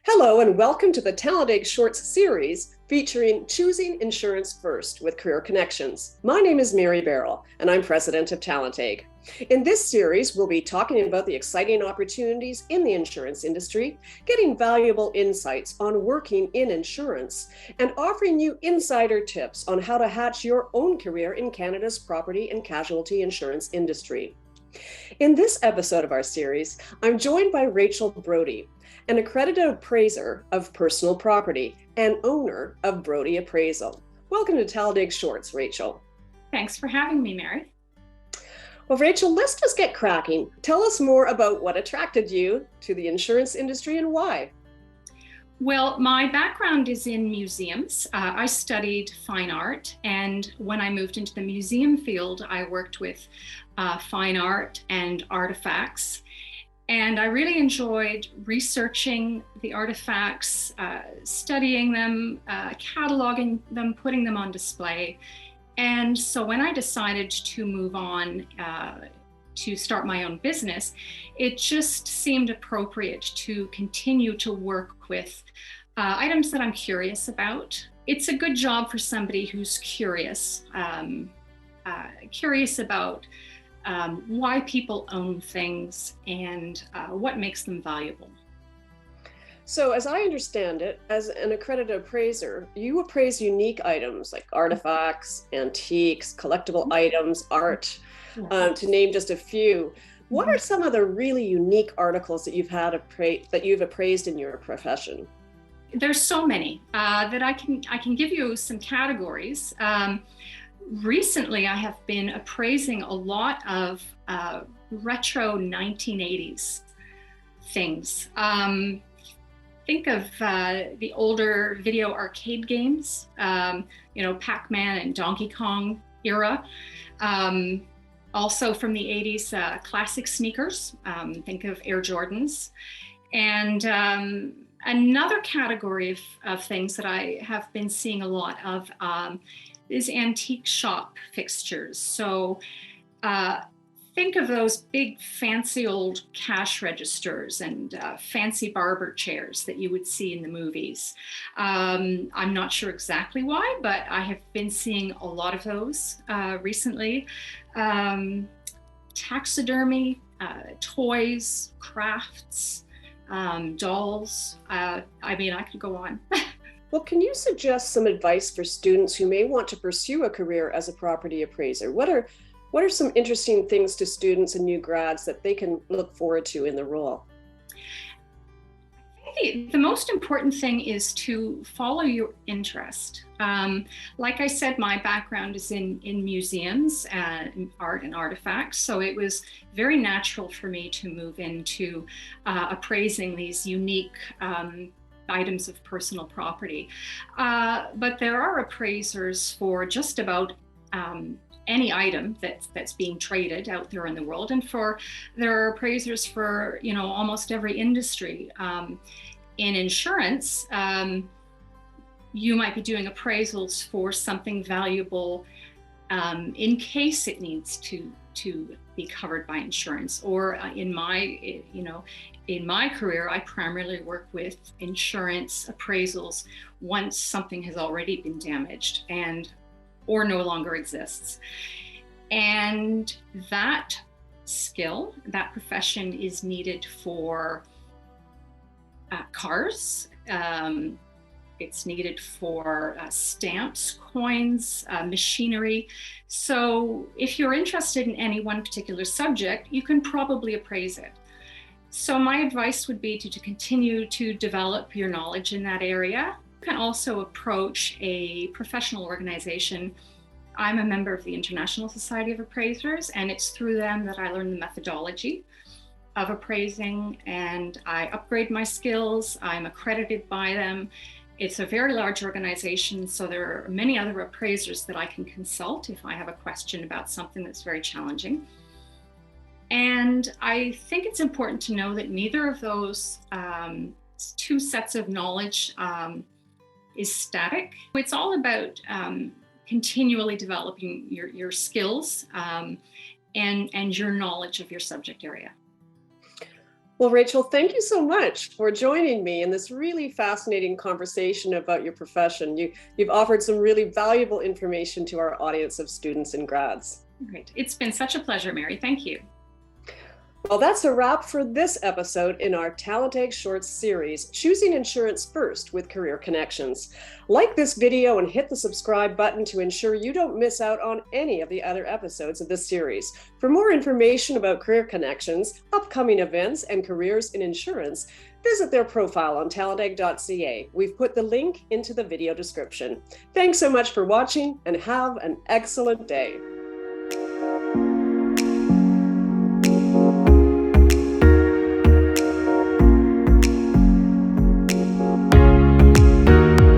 Hello and welcome to the TalentEgg Shorts series featuring Choosing Insurance First with Career Connections. My name is Mary Barrell and I'm president of TalentEgg. In this series, we'll be talking about the exciting opportunities in the insurance industry, getting valuable insights on working in insurance, and offering you insider tips on how to hatch your own career in Canada's property and casualty insurance industry. In this episode of our series, I'm joined by Rachel Brody, an accredited appraiser of personal property and owner of Brody Appraisal. Welcome to TalentEgg Shorts, Rachel. Thanks for having me, Mary. Well, Rachel, let's just get cracking. Tell us more about what attracted you to the insurance industry and why. Well, my background is in museums. I studied fine art, and when I moved into the museum field, I worked with fine art and artifacts. And I really enjoyed researching the artifacts, studying them, cataloging them, putting them on display. And so when I decided to move on to start my own business, it just seemed appropriate to continue to work with items that I'm curious about. It's a good job for somebody who's curious about why people own things and what makes them valuable. So as I understand it, as an accredited appraiser, you appraise unique items like artifacts, antiques, collectible items, art, to name just a few. What are some of the really unique articles that you've appraised in your profession? There's so many that I can give you some categories. Recently, I have been appraising a lot of retro 1980s things. Think of the older video arcade games, Pac-Man and Donkey Kong era. Also from the 80s, classic sneakers. Think of Air Jordans. And another category of things that I have been seeing a lot of is antique shop fixtures. So think of those big fancy old cash registers and fancy barber chairs that you would see in the movies. I'm not sure exactly why, but I have been seeing a lot of those recently. Taxidermy, toys, crafts, dolls. I could go on. Well, can you suggest some advice for students who may want to pursue a career as a property appraiser? What are some interesting things to students and new grads that they can look forward to in the role? I think the most important thing is to follow your interest. Like I said, my background is in museums, art and artifacts, so it was very natural for me to move into appraising these unique items of personal property. But there are appraisers for just about any item that's being traded out there in the world, and there are appraisers for almost every industry. In insurance, you might be doing appraisals for something valuable in case it needs to be covered by insurance. Or in my career, I primarily work with insurance appraisals once something has already been damaged or no longer exists. And that skill, that profession is needed for cars. It's needed for stamps, coins, machinery. So if you're interested in any one particular subject, you can probably appraise it. So my advice would be to continue to develop your knowledge in that area. You can also approach a professional organization. I'm a member of the International Society of Appraisers, and it's through them that I learned the methodology of appraising, and I upgrade my skills. I'm accredited by them. It's a very large organization, so there are many other appraisers that I can consult if I have a question about something that's very challenging. And I think it's important to know that neither of those two sets of knowledge is static. It's all about continually developing your skills and your knowledge of your subject area. Well, Rachel, thank you so much for joining me in this really fascinating conversation about your profession. You've offered some really valuable information to our audience of students and grads. Great. It's been such a pleasure, Mary. Thank you. Well, that's a wrap for this episode in our TalentEgg Shorts series, Choosing Insurance First with Career Connections. Like this video and hit the subscribe button to ensure you don't miss out on any of the other episodes of this series. For more information about Career Connections, upcoming events, and careers in insurance, visit their profile on talentegg.ca. We've put the link into the video description. Thanks so much for watching and have an excellent day.